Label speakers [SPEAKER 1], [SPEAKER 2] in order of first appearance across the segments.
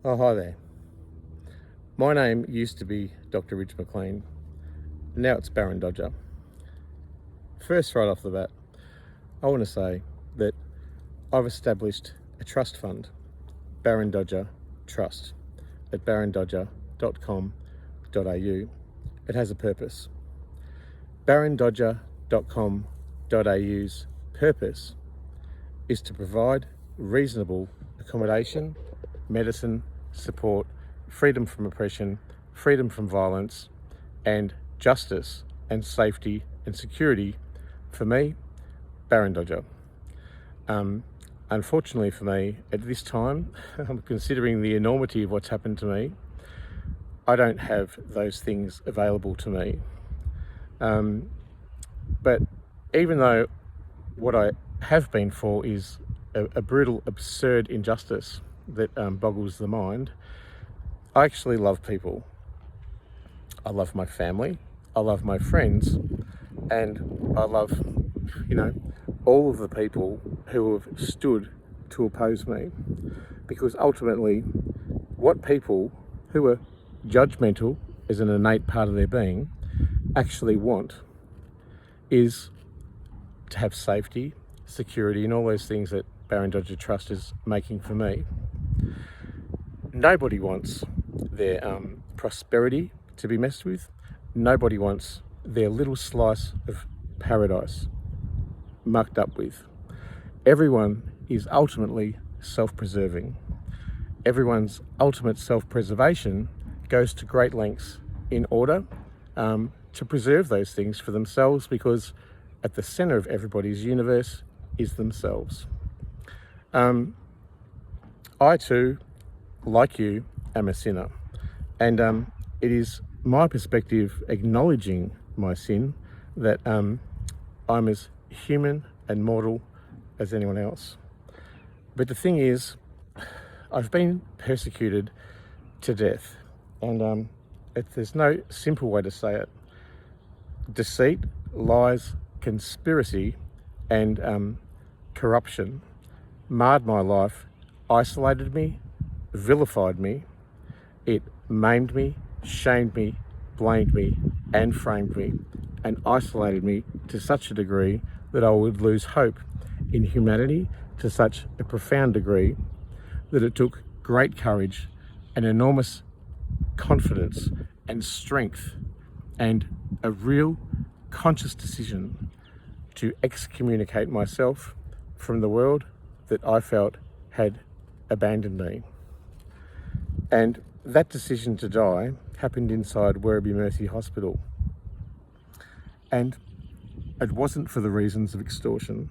[SPEAKER 1] Oh, hi there. My name used to be Dr. Rich McLean. Now it's Baron Dodger. First, right off the bat, I want to say that I've established a trust fund, Baron Dodger Trust, at barondodger.com.au. It has a purpose. barondodger.com.au's purpose is to provide reasonable accommodation, medicine, support, freedom from oppression, freedom from violence, and justice and safety and security for me, Baron Dodger. Unfortunately for me, at this time, considering the enormity of what's happened to me, I don't have those things available to me. But even though what I have been for is a brutal, absurd injustice that boggles the mind, I actually love people. I love my family, I love my friends, and I love, all of the people who have stood to oppose me. Because ultimately, what people who are judgmental as an innate part of their being actually want is to have safety, security, and all those things that Baron Dodger Trust is making for me. Nobody wants their prosperity to be messed with. Nobody wants their little slice of paradise mucked up with. Everyone is ultimately self-preserving. Everyone's ultimate self-preservation goes to great lengths in order to preserve those things for themselves, because at the center of everybody's universe is themselves. I too, like you, am a sinner, and it is my perspective, acknowledging my sin, that I'm as human and mortal as anyone else. But the thing is, I've been persecuted to death, and there's no simple way to say it. Deceit, lies, conspiracy, and corruption marred my life, isolated me, vilified me. It maimed me, shamed me, blamed me, and framed me, and isolated me to such a degree that I would lose hope in humanity to such a profound degree that it took great courage and enormous confidence and strength and a real conscious decision to excommunicate myself from the world that I felt had abandoned me. And that decision to die happened inside Werribee Mercy Hospital. And it wasn't for the reasons of extortion.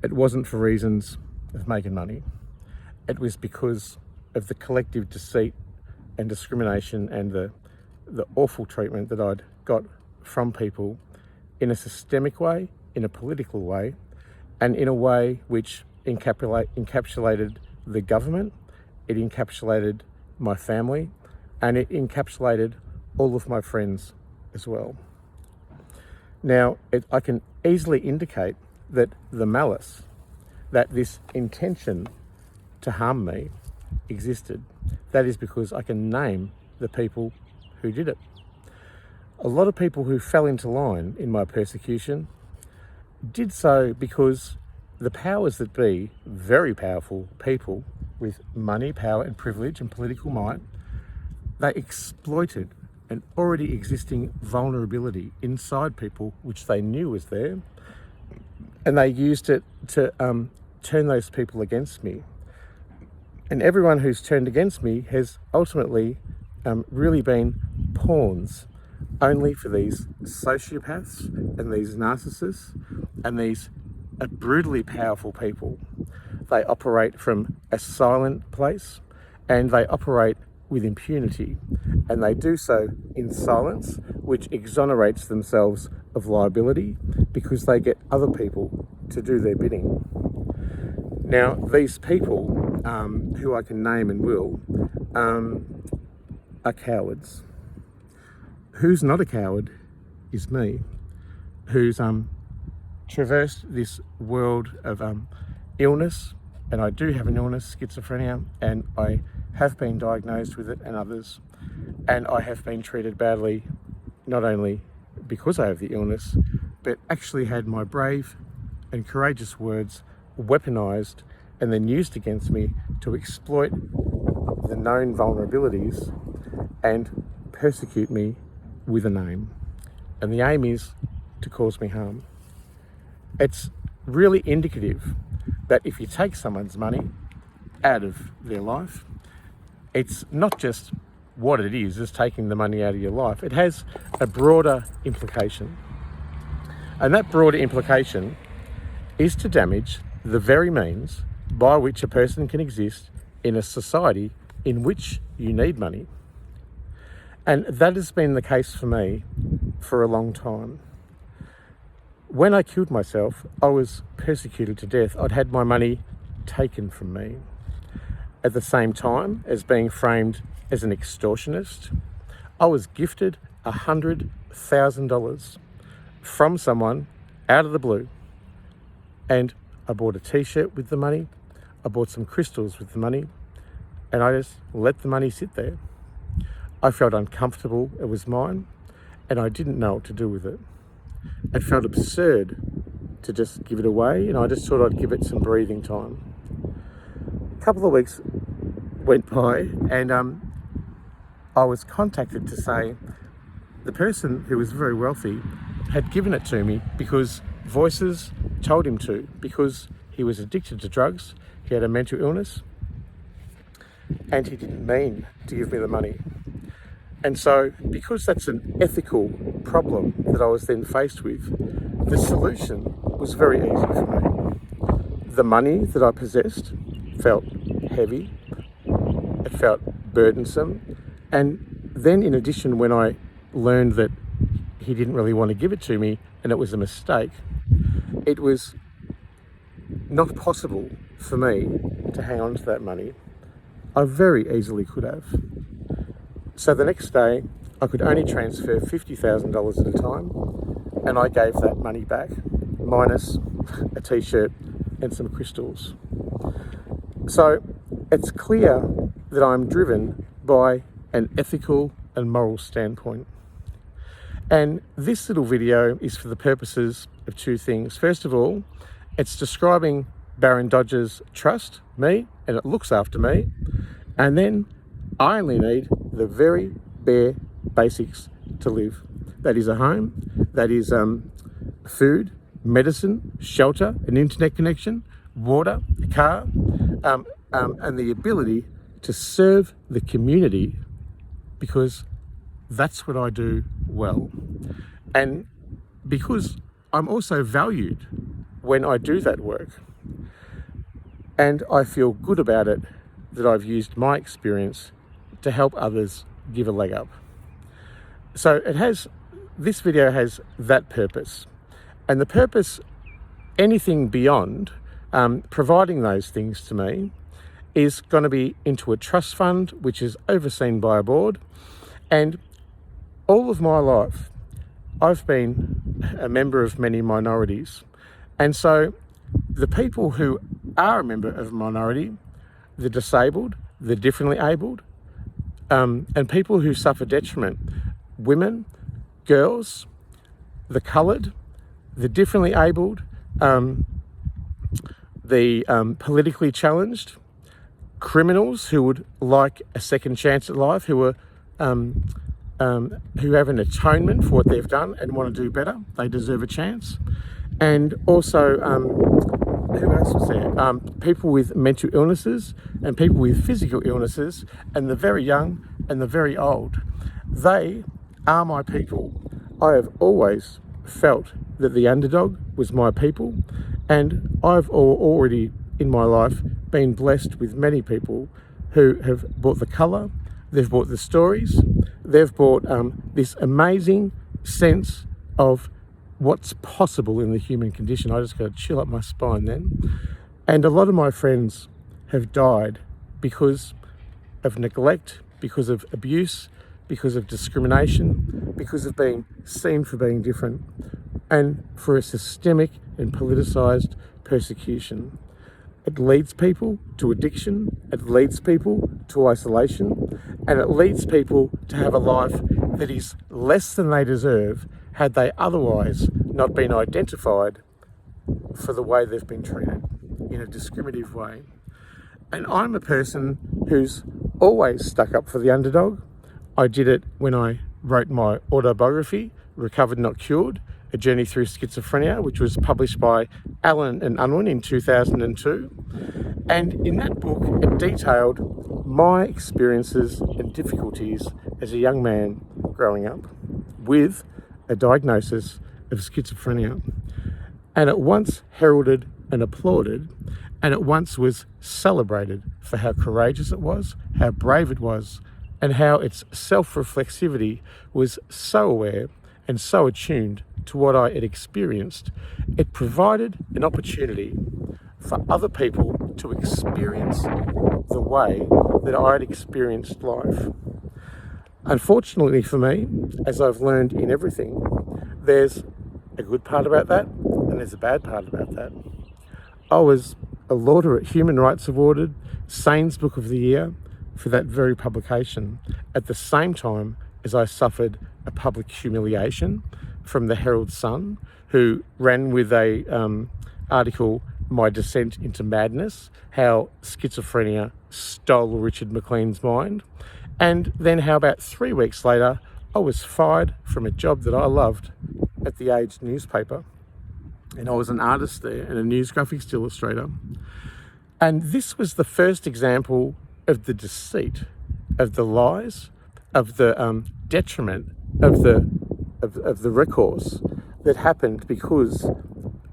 [SPEAKER 1] It wasn't for reasons of making money. It was because of the collective deceit and discrimination and the awful treatment that I'd got from people in a systemic way, in a political way, and in a way which encapsulated the government, it encapsulated my family, and it encapsulated all of my friends as well. Now, I can easily indicate that the malice, that this intention to harm me existed. That is because I can name the people who did it. A lot of people who fell into line in my persecution did so because the powers that be, very powerful people with money, power and privilege and political might, they exploited an already existing vulnerability inside people which they knew was there, and they used it to turn those people against me. And everyone who's turned against me has ultimately really been pawns only for these sociopaths and these narcissists and these brutally powerful people. They operate from a silent place, and they operate with impunity, and they do so in silence, which exonerates themselves of liability because they get other people to do their bidding. Now, these people, who I can name and will, are cowards. Who's not a coward is me, who's traversed this world of illness and I do have an illness, schizophrenia, and I have been diagnosed with it and others, and I have been treated badly, not only because I have the illness, but actually had my brave and courageous words weaponized and then used against me to exploit the known vulnerabilities and persecute me with a name. And the aim is to cause me harm. It's really indicative that if you take someone's money out of their life, it's not just what it is taking the money out of your life. It has a broader implication. And that broader implication is to damage the very means by which a person can exist in a society in which you need money. And that has been the case for me for a long time. When I killed myself, I was persecuted to death. I'd had my money taken from me. At the same time as being framed as an extortionist, I was gifted $100,000 from someone out of the blue. And I bought a t-shirt with the money, I bought some crystals with the money, and I just let the money sit there. I felt uncomfortable, it was mine, and I didn't know what to do with it. It felt absurd to just give it away, and I just thought I'd give it some breathing time. A couple of weeks went by, and I was contacted to say the person who was very wealthy had given it to me because voices told him to, because he was addicted to drugs, he had a mental illness, and he didn't mean to give me the money. And so, because that's an ethical problem that I was then faced with, the solution was very easy for me. The money that I possessed felt heavy, it felt burdensome, and then in addition, when I learned that he didn't really want to give it to me and it was a mistake, it was not possible for me to hang on to that money. I very easily could have. So the next day, I could only transfer $50,000 at a time, and I gave that money back, minus a t-shirt and some crystals. So it's clear that I'm driven by an ethical and moral standpoint. And this little video is for the purposes of two things. First of all, it's describing Baron Dodger's trust, me, and it looks after me. And then I only need the very bare basics to live. That is a home, that is food, medicine, shelter, an internet connection, water, a car, and the ability to serve the community, because that's what I do well. And because I'm also valued when I do that work. And I feel good about it, that I've used my experience to help others give a leg up. So this video has that purpose. And the purpose, anything beyond providing those things to me, is going to be into a trust fund, which is overseen by a board. And all of my life, I've been a member of many minorities. And so the people who are a member of a minority, the disabled, the differently abled, and people who suffer detriment, women, girls, the coloured, the differently abled, the politically challenged, criminals who would like a second chance at life, who have an atonement for what they've done and want to do better, they deserve a chance. And also, who else was there? People with mental illnesses and people with physical illnesses, and the very young and the very old. They are my people. I have always felt that the underdog was my people, and I've already in my life been blessed with many people who have brought the colour, they've brought the stories, they've brought this amazing sense of what's possible in the human condition. I just got to chill up my spine then. And a lot of my friends have died because of neglect, because of abuse, because of discrimination, because of being seen for being different, and for a systemic and politicised persecution. It leads people to addiction, it leads people to isolation, and it leads people to have a life that is less than they deserve had they otherwise not been identified for the way they've been treated in a discriminative way. And I'm a person who's always stuck up for the underdog. I did it when I wrote my autobiography, Recovered Not Cured, A Journey Through Schizophrenia, which was published by Allen and Unwin in 2002. And in that book, it detailed my experiences and difficulties as a young man growing up with a diagnosis of schizophrenia. And it once heralded and applauded, and it once was celebrated for how courageous it was, how brave it was, and how its self-reflexivity was so aware and so attuned to what I had experienced. It provided an opportunity for other people to experience the way that I had experienced life. Unfortunately for me, as I've learned in everything, there's a good part about that and there's a bad part about that. I was a laureate Human Rights Awarded Sane's Book of the Year for that very publication, at the same time as I suffered a public humiliation from the Herald Sun, who ran with a article, My Descent into Madness, how schizophrenia stole Richard McLean's mind, and then how about 3 weeks later I was fired from a job that I loved at the Age newspaper, and I was an artist there and a news graphics illustrator. And this was the first example of the deceit, of the lies, of the detriment, of the recourse that happened because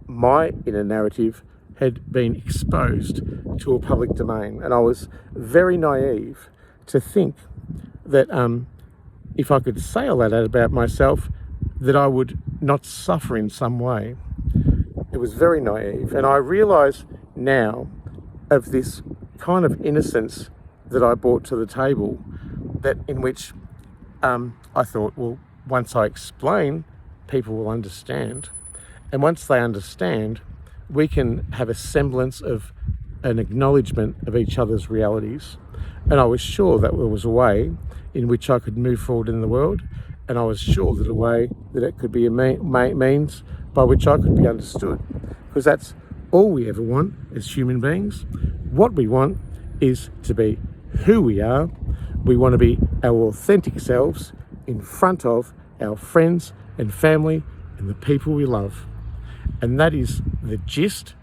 [SPEAKER 1] my inner narrative had been exposed to a public domain. And I was very naive to think that if I could say all that about myself, that I would not suffer in some way. It was very naive. And I realise now of this kind of innocence that I brought to the table, that in which I thought, well, once I explain, people will understand. And once they understand, we can have a semblance of an acknowledgement of each other's realities. And I was sure that there was a way in which I could move forward in the world, and I was sure that a way that it could be a means by which I could be understood. Because that's all we ever want as human beings. What we want is to be who we are. We want to be our authentic selves in front of our friends and family and the people we love. And that is the gist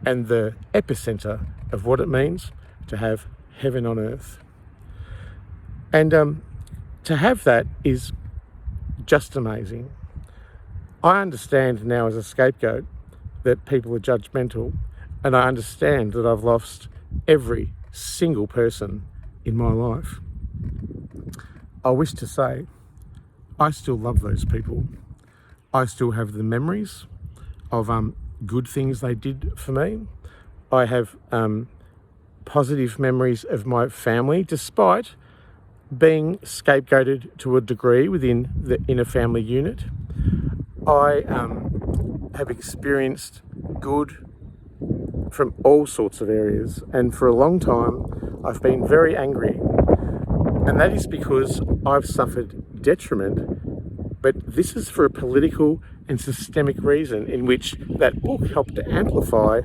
[SPEAKER 1] and the epicenter of what it means to have heaven on earth. And to have that is just amazing. I understand now as a scapegoat that people are judgmental, and I understand that I've lost every single person in my life. I wish to say I still love those people. I still have the memories of good things they did for me. I have positive memories of my family, despite being scapegoated to a degree within the inner family unit. I have experienced good from all sorts of areas, and for a long time I've been very angry, and that is because I've suffered detriment, but this is for a political and systemic reason in which that book helped to amplify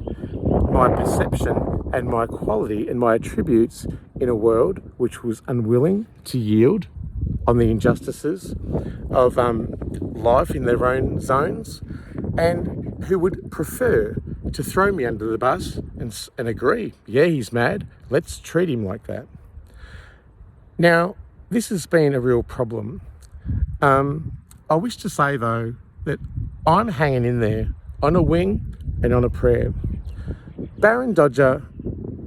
[SPEAKER 1] my perception and my quality and my attributes in a world which was unwilling to yield on the injustices of life in their own zones, and who would prefer to throw me under the bus and agree, yeah, he's mad, let's treat him like that. Now, this has been a real problem. I wish to say, though, that I'm hanging in there on a wing and on a prayer. Baron Dodger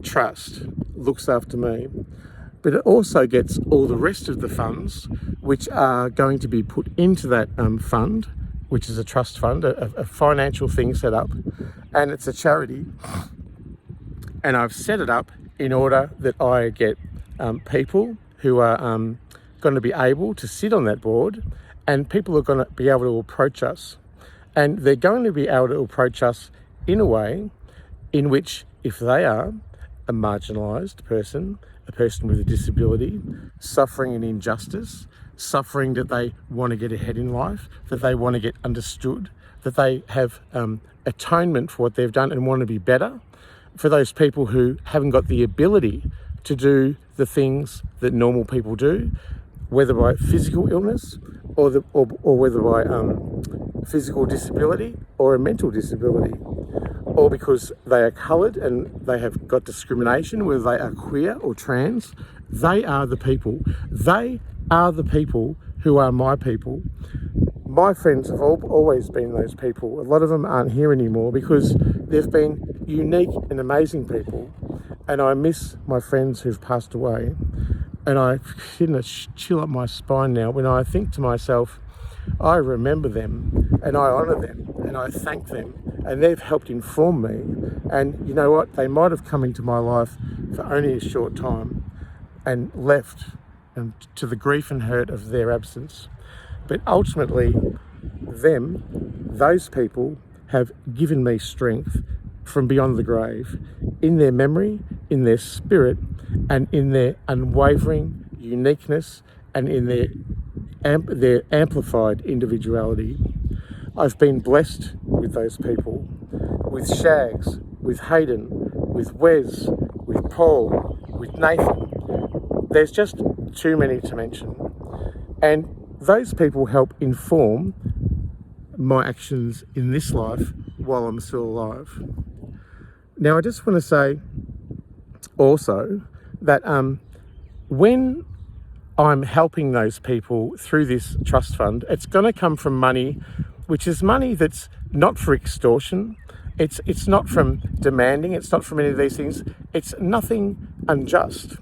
[SPEAKER 1] Trust looks after me, but it also gets all the rest of the funds which are going to be put into that fund, which is a trust fund, a financial thing set up, and it's a charity. And I've set it up in order that I get people who are going to be able to sit on that board, and people are going to be able to approach us. And they're going to be able to approach us in a way in which if they are a marginalised person, a person with a disability, suffering an injustice, suffering that they want to get ahead in life, that they want to get understood, that they have atonement for what they've done and want to be better, for those people who haven't got the ability to do the things that normal people do, whether by physical illness or whether by physical disability or a mental disability, or because they are coloured and they have got discrimination, whether they are queer or trans. They are the people. They are the people who are my people. My friends have always been those people. A lot of them aren't here anymore because they've been unique and amazing people. And I miss my friends who've passed away. And I chill up my spine now when I think to myself, I remember them and I honour them and I thank them, and they've helped inform me. And you know what? They might have come into my life for only a short time and left, and to the grief and hurt of their absence. But ultimately, those people have given me strength from beyond the grave, in their memory, in their spirit, and in their unwavering uniqueness, and in their amplified individuality. I've been blessed with those people, with Shags, with Hayden, with Wes, with Paul, with Nathan. There's just too many to mention. And those people help inform my actions in this life while I'm still alive. Now, I just want to say also that when I'm helping those people through this trust fund, it's going to come from money, which is money that's not for extortion. It's not from demanding. It's not from any of these things. It's nothing unjust.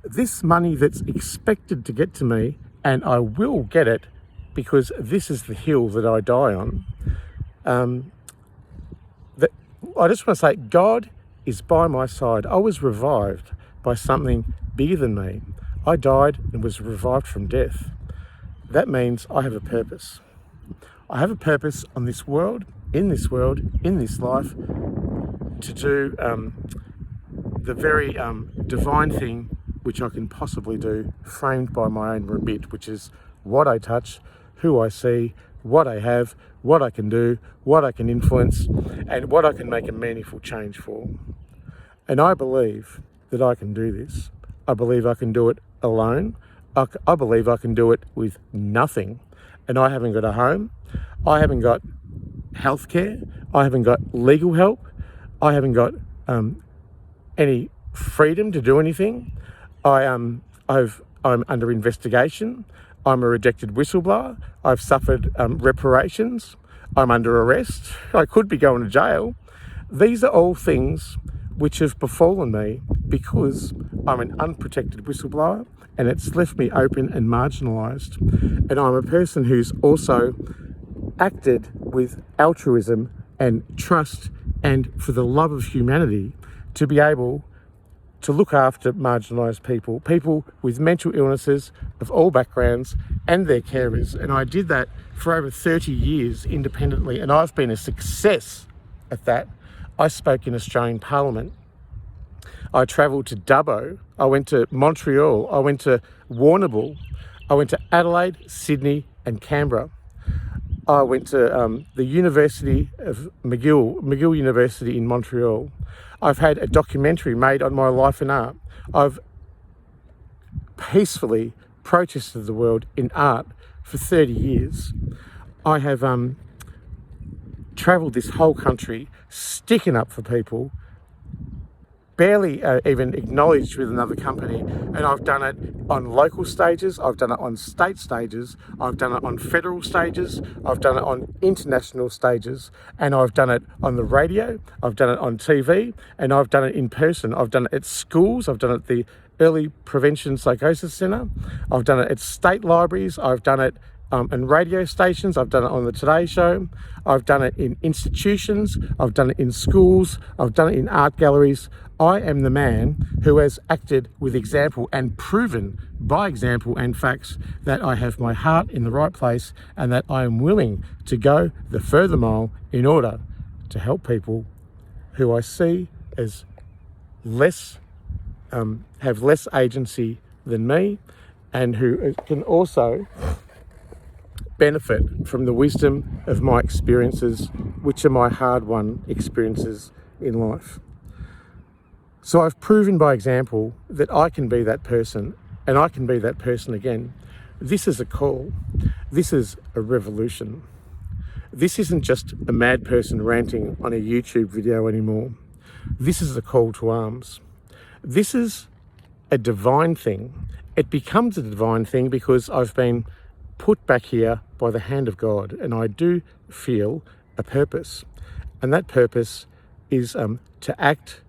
[SPEAKER 1] This money that's expected to get to me, and I will get it because this is the hill that I die on. I just want to say, God is by my side. I was revived by something bigger than me. I died and was revived from death. That means I have a purpose. I have a purpose on this world, in this life, to do the very divine thing which I can possibly do, framed by my own remit, which is what I touch, who I see, what I have, what I can do, what I can influence, and what I can make a meaningful change for. And I believe that I can do this. I believe I can do it alone. I believe I can do it with nothing. And I haven't got a home. I haven't got healthcare. I haven't got legal help. I haven't got any freedom to do anything. I'm under investigation. I'm a rejected whistleblower. I've suffered reparations. I'm under arrest. I could be going to jail. These are all things which have befallen me because I'm an unprotected whistleblower, and it's left me open and marginalised. And I'm a person who's also acted with altruism and trust and for the love of humanity to be able to look after marginalised people with mental illnesses of all backgrounds and their carers. And I did that for over 30 years independently, and I've been a success at that. I spoke in Australian Parliament. I travelled to Dubbo. I went to Montreal. I went to Warrnambool. I went to Adelaide, Sydney and Canberra. I went to the University of McGill University in Montreal. I've had a documentary made on my life and art. I've peacefully protested the world in art for 30 years. I have travelled this whole country sticking up for people, barely even acknowledged with another company, and I've done it on local stages, I've done it on state stages, I've done it on federal stages, I've done it on international stages, and I've done it on the radio, I've done it on TV, and I've done it in person. I've done it at schools, I've done it at the Early Prevention Psychosis Centre, I've done it at state libraries, I've done it and radio stations, I've done it on the Today Show, I've done it in institutions, I've done it in schools, I've done it in art galleries. I am the man who has acted with example and proven by example and facts that I have my heart in the right place and that I am willing to go the further mile in order to help people who I see as less, have less agency than me, and who can also benefit from the wisdom of my experiences, which are my hard-won experiences in life. So I've proven by example that I can be that person, and I can be that person again. This is a call. This is a revolution. This isn't just a mad person ranting on a YouTube video anymore. This is a call to arms. This is a divine thing. It becomes a divine thing because I've been put back here by the hand of God, and I do feel a purpose. And that purpose is to act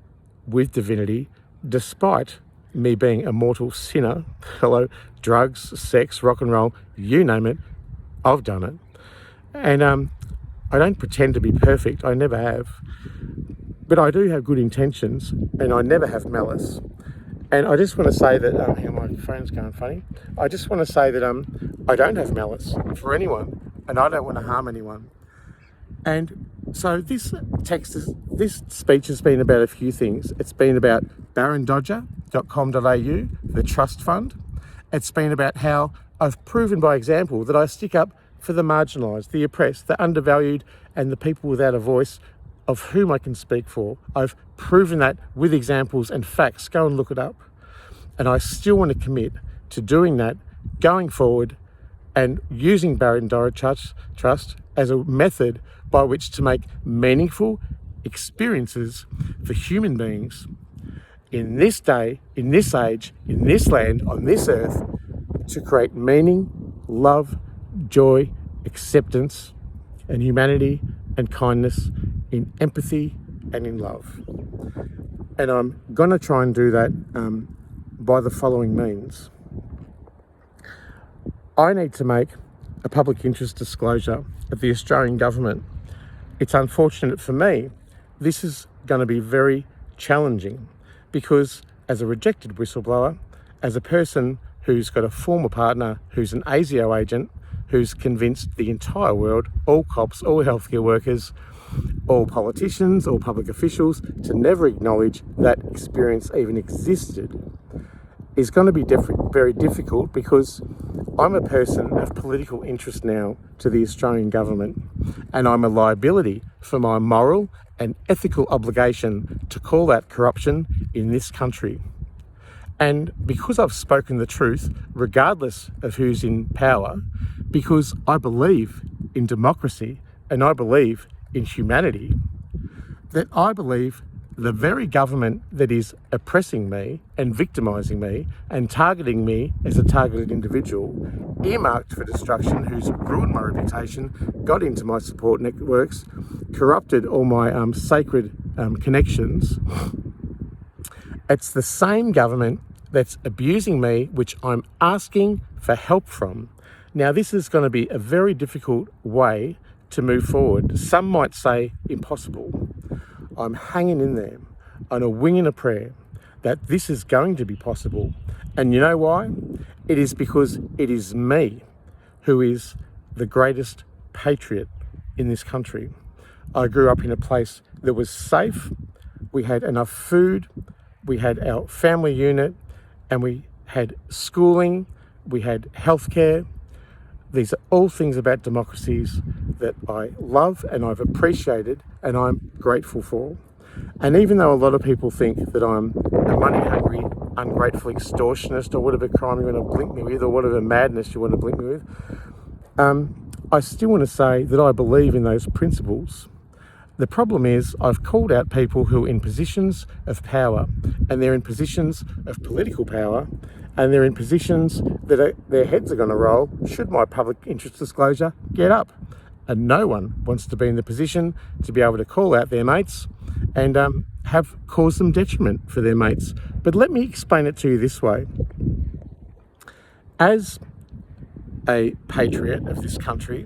[SPEAKER 1] with divinity despite me being a mortal sinner. Hello, drugs, sex, rock and roll, you name it, I've done it. And I don't pretend to be perfect, I never have. But I do have good intentions, and I never have malice. And I just want to say that, hang on, my phone's going funny. I just want to say that I don't have malice for anyone, and I don't want to harm anyone. And so this speech has been about a few things. It's been about barondodger.com.au, the trust fund. It's been about how I've proven by example that I stick up for the marginalised, the oppressed, the undervalued, and the people without a voice, of whom I can speak for. I've proven that with examples and facts. Go and look it up. And I still want to commit to doing that going forward, and using Barron Dorrit Trust as a method by which to make meaningful experiences for human beings in this day, in this age, in this land, on this earth, to create meaning, love, joy, acceptance, and humanity and kindness, in empathy and in love. And I'm going to try and do that by the following means. I need to make a public interest disclosure of the Australian government. It's unfortunate for me. This is going to be very challenging because, as a rejected whistleblower, as a person who's got a former partner who's an ASIO agent, who's convinced the entire world, all cops, all healthcare workers, all politicians, all public officials, to never acknowledge that experience even existed, is going to be very difficult, because I'm a person of political interest now to the Australian government, and I'm a liability for my moral and ethical obligation to call out corruption in this country. And because I've spoken the truth, regardless of who's in power, because I believe in democracy and I believe in humanity, that I believe the very government that is oppressing me and victimising me and targeting me as a targeted individual, earmarked for destruction, who's ruined my reputation, got into my support networks, corrupted all my sacred connections, it's the same government that's abusing me, which I'm asking for help from. Now, this is going to be a very difficult way to move forward. Some might say impossible. I'm hanging in there on a wing and a prayer that this is going to be possible. And you know why? It is because it is me who is the greatest patriot in this country. I grew up in a place that was safe. We had enough food. We had our family unit, and we had schooling. We had healthcare. These are all things about democracies that I love and I've appreciated and I'm grateful for. And even though a lot of people think that I'm a money-hungry, ungrateful extortionist, or whatever crime you want to blink me with, or whatever madness you want to blink me with, I still want to say that I believe in those principles. The problem is I've called out people who are in positions of power, and they're in positions of political power, and they're in positions that their heads are going to roll should my public interest disclosure get up. And no one wants to be in the position to be able to call out their mates and have caused them detriment for their mates. But let me explain it to you this way. As a patriot of this country,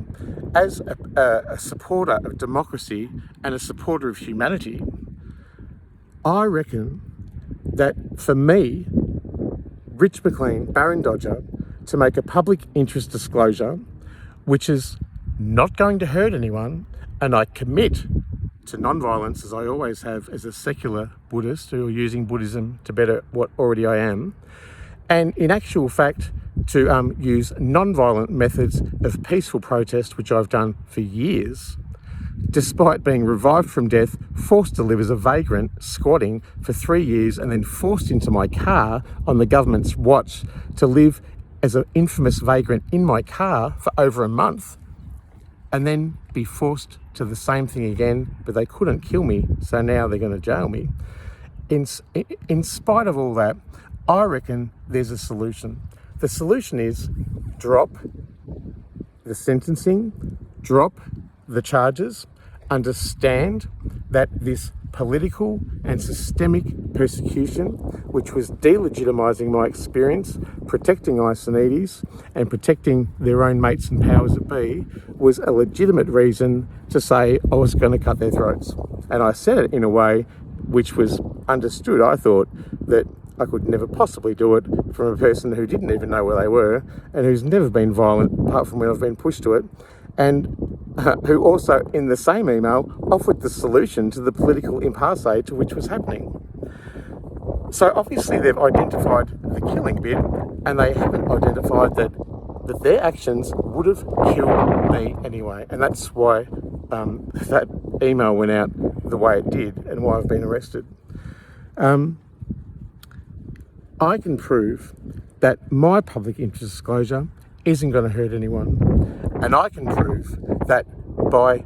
[SPEAKER 1] as a supporter of democracy and a supporter of humanity, I reckon that for me, Rich McLean, Barron Dodger, to make a public interest disclosure, which is not going to hurt anyone, and I commit to non-violence, as I always have as a secular Buddhist who are using Buddhism to better what already I am, and in actual fact to use non-violent methods of peaceful protest, which I've done for years, despite being revived from death, forced to live as a vagrant, squatting for 3 years, and then forced into my car on the government's watch to live as an infamous vagrant in my car for over a month, and then be forced to the same thing again, but they couldn't kill me, so now they're going to jail me. In spite of all that, I reckon there's a solution. The solution is drop the sentencing, drop the charges, understand that this political and systemic persecution, which was delegitimising my experience, protecting Icenides and protecting their own mates and powers that be, was a legitimate reason to say I was going to cut their throats. And I said it in a way which was understood. I thought that I could never possibly do it from a person who didn't even know where they were and who's never been violent apart from when I've been pushed to it, and who also in the same email offered the solution to the political impasse to which was happening. So obviously they've identified the killing bit, and they haven't identified that their actions would have killed me anyway, and that's why that email went out the way it did and why I've been arrested. I can prove that my public interest disclosure isn't going to hurt anyone. And I can prove that by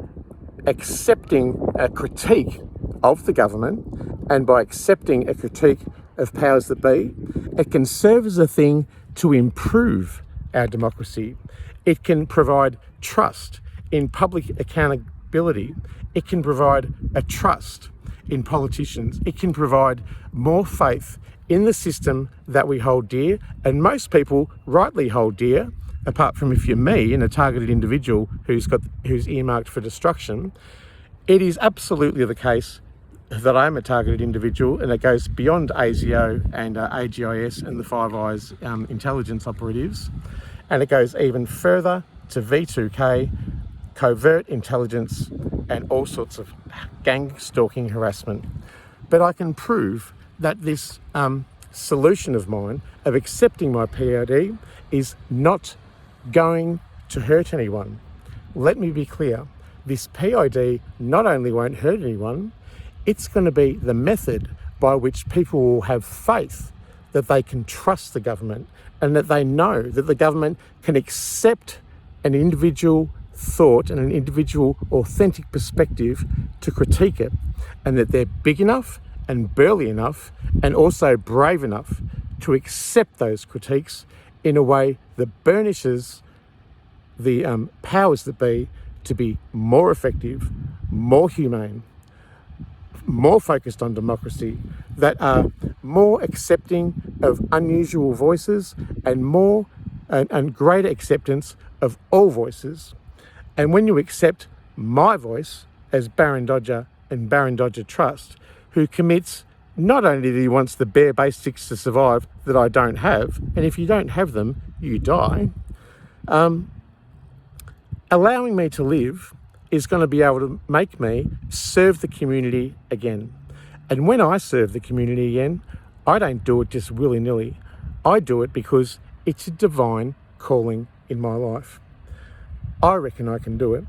[SPEAKER 1] accepting a critique of the government and by accepting a critique of powers that be, it can serve as a thing to improve our democracy. It can provide trust in public accountability. It can provide a trust in politicians. It can provide more faith in the system that we hold dear, and most people rightly hold dear, apart from if you're me and a targeted individual who's earmarked for destruction. It is absolutely the case that I'm a targeted individual, and it goes beyond ASIO and AGIS and the Five Eyes intelligence operatives, and it goes even further to V2K, covert intelligence, and all sorts of gang stalking harassment. But I can prove that this solution of mine of accepting my PID is not going to hurt anyone. Let me be clear. This PID not only won't hurt anyone, it's going to be the method by which people will have faith that they can trust the government and that they know that the government can accept an individual thought and an individual authentic perspective to critique it, and that they're big enough and burly enough and also brave enough to accept those critiques in a way that burnishes the powers that be to be more effective, more humane, more focused on democracy, that are more accepting of unusual voices and greater acceptance of all voices. And when you accept my voice as Baron Dodger and Baron Dodger Trust, who commits not only that he wants the bare basics to survive that I don't have, and if you don't have them, you die, allowing me to live is going to be able to make me serve the community again. And when I serve the community again, I don't do it just willy-nilly. I do it because it's a divine calling in my life. I reckon I can do it,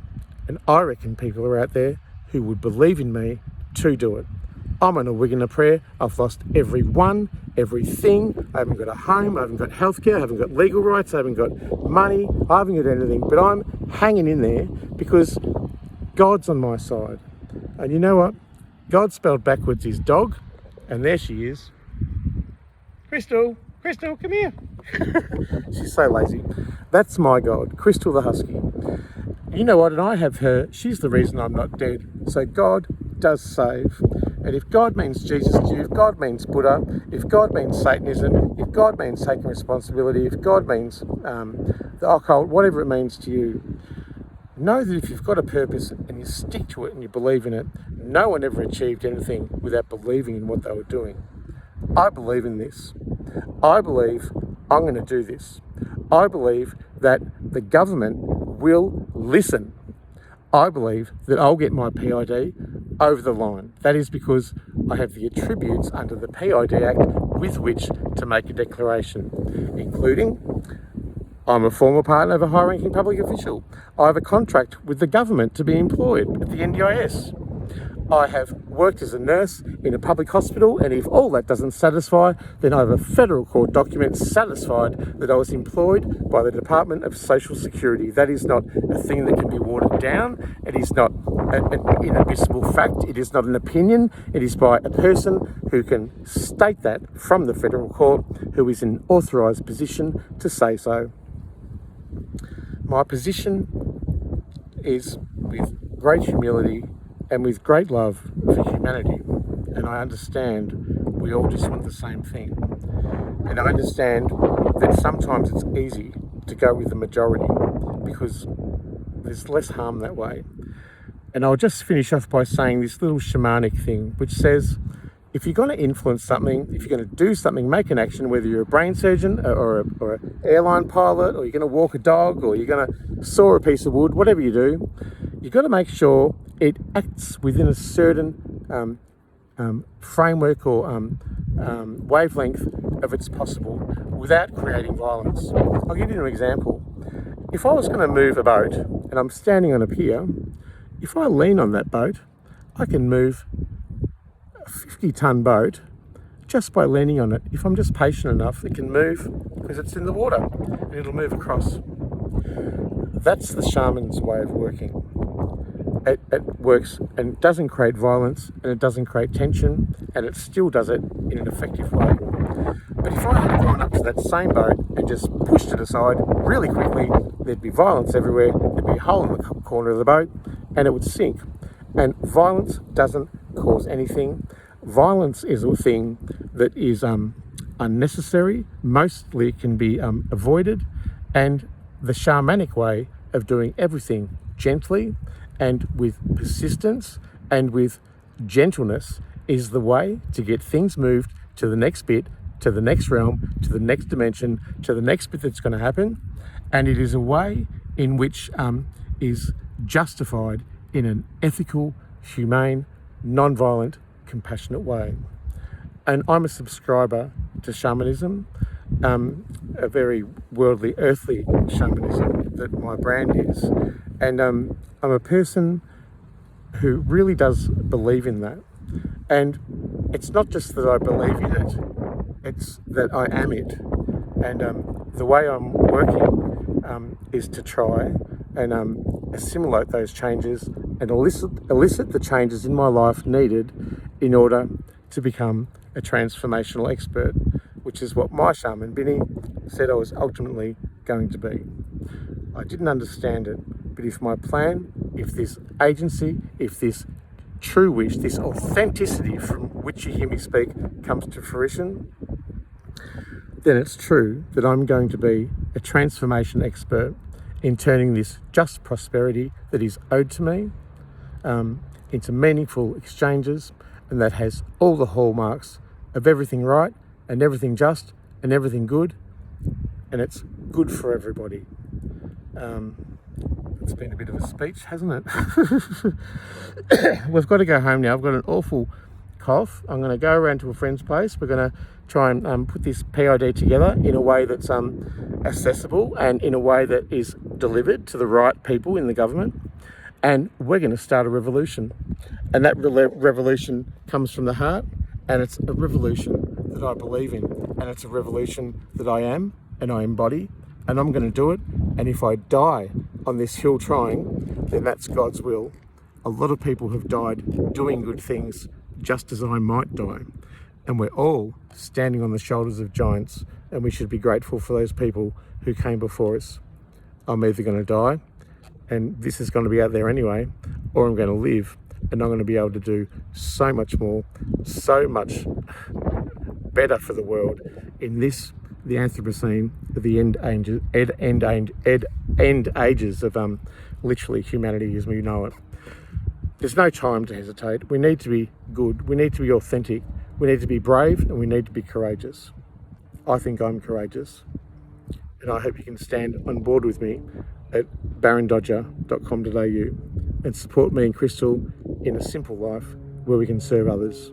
[SPEAKER 1] and I reckon people are out there who would believe in me to do it. I'm on a wig and a prayer. I've lost everything. I haven't got a home, I haven't got healthcare, I haven't got legal rights, I haven't got money, I haven't got anything, but I'm hanging in there because God's on my side. And you know what? God spelled backwards is dog, and there she is. Crystal, come here. She's so lazy. That's my God, Crystal the Husky. You know what? And I have her. She's the reason I'm not dead. So God does save. And if God means Jesus to you, if God means Buddha, if God means Satanism, if God means taking responsibility, if God means the occult, whatever it means to you, know that if you've got a purpose and you stick to it and you believe in it, no one ever achieved anything without believing in what they were doing. I believe in this. I believe I'm going to do this. I believe that the government will listen. I believe that I'll get my PID. over the line. That is because I have the attributes under the PID Act with which to make a declaration, including I'm a former partner of a high-ranking public official. I have a contract with the government to be employed at the NDIS. I have worked as a nurse in a public hospital, and if all that doesn't satisfy, then I have a federal court document satisfied that I was employed by the Department of Social Security. That is not a thing that can be watered down. It is not an inadmissible fact. It is not an opinion. It is by a person who can state that from the federal court, who is in an authorised position to say so. My position is with great humility and with great love for humanity, and I understand we all just want the same thing, and I understand that sometimes it's easy to go with the majority because there's less harm that way. And I'll just finish off by saying this little shamanic thing which says, if you're going to influence something, if you're going to do something, make an action, whether you're a brain surgeon or an airline pilot, or you're going to walk a dog, or you're going to saw a piece of wood, whatever you do, you've got to make sure it acts within a certain framework or wavelength of its possible without creating violence. I'll give you an example. If I was going to move a boat and I'm standing on a pier, if I lean on that boat, I can move a 50-ton boat just by leaning on it. If I'm just patient enough, it can move because it's in the water and it'll move across. That's the shaman's way of working. It works and doesn't create violence, and it doesn't create tension, and it still does it in an effective way. But if I had gone up to that same boat and just pushed it aside really quickly, there'd be violence everywhere, there'd be a hole in the corner of the boat, and it would sink. And violence doesn't cause anything. Violence is a thing that is unnecessary, mostly can be avoided, and the shamanic way of doing everything gently and with persistence and with gentleness is the way to get things moved to the next bit, to the next realm, to the next dimension, to the next bit that's going to happen. And it is a way in which is justified in an ethical, humane, non-violent, compassionate way. And I'm a subscriber to shamanism, a very worldly, earthly shamanism that my brand is. And I'm a person who really does believe in that. And it's not just that I believe in it, it's that I am it. And the way I'm working is to try and assimilate those changes and elicit the changes in my life needed in order to become a transformational expert, which is what my shaman, Binny, said I was ultimately going to be. I didn't understand it, but if my plan, if this agency, if this true wish, this authenticity from which you hear me speak comes to fruition, then it's true that I'm going to be a transformation expert in turning this just prosperity that is owed to me into meaningful exchanges, and that has all the hallmarks of everything right and everything just and everything good, and it's good for everybody. It's been a bit of a speech, hasn't it? We've got to go home now. I've got an awful cough. I'm going to go around to a friend's place. We're going to try and put this PID together in a way that's accessible and in a way that is delivered to the right people in the government. And we're going to start a revolution. And that revolution comes from the heart, and it's a revolution that I believe in. And it's a revolution that I am and I embody, and I'm going to do it. And if I die on this hill trying, then that's God's will. A lot of people have died doing good things just as I might die. And we're all standing on the shoulders of giants, and we should be grateful for those people who came before us. I'm either going to die, and this is going to be out there anyway, or I'm going to live, and I'm going to be able to do so much more, so much better for the world in this, the Anthropocene, the end ages of literally humanity as we know it. There's no time to hesitate. We need to be good. We need to be authentic. We need to be brave, and we need to be courageous. I think I'm courageous, and I hope you can stand on board with me at barondodger.com.au and support me and Crystal in a simple life where we can serve others.